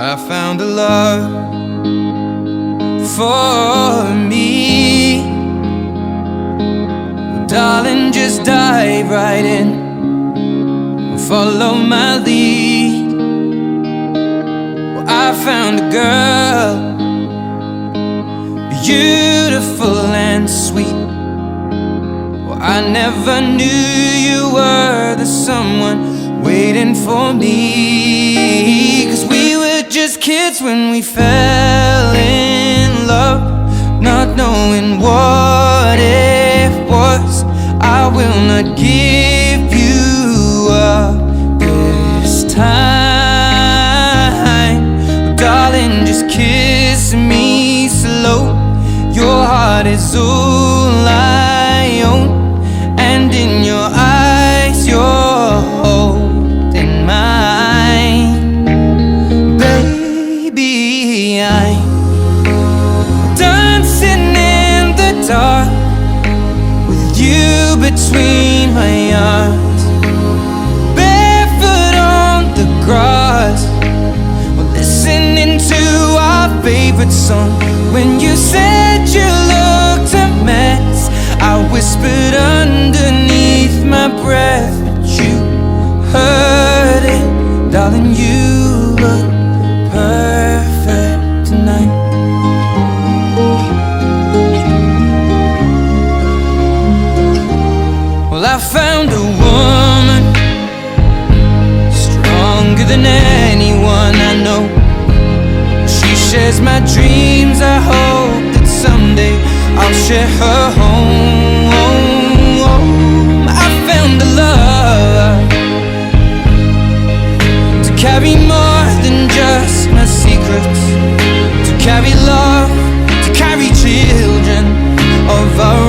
I found a love for me. Well, darling, just dive right in, follow my lead. Well, I found a girl, beautiful and sweet. Well, I never knew you were the someone waiting for me. 'Cause we were just kids when we fell in love, not knowing what it was. I will not give you up this time. Darling, just kiss me slow. Your heart is all I own, and in your eyes you're holding mine. Baby, I'm dancing in the dark with you between my arms, barefoot on the grass. We're listening to our favorite song. When you said you looked a mess, I whispered underneath my breath, but you heard it. Darling, you look perfect tonight. Well, I found a woman stronger than anyone I know. She shares my dreams. I hope that someday I'll share her home. I found a love to carry more than just my secrets, to carry love, to carry children of our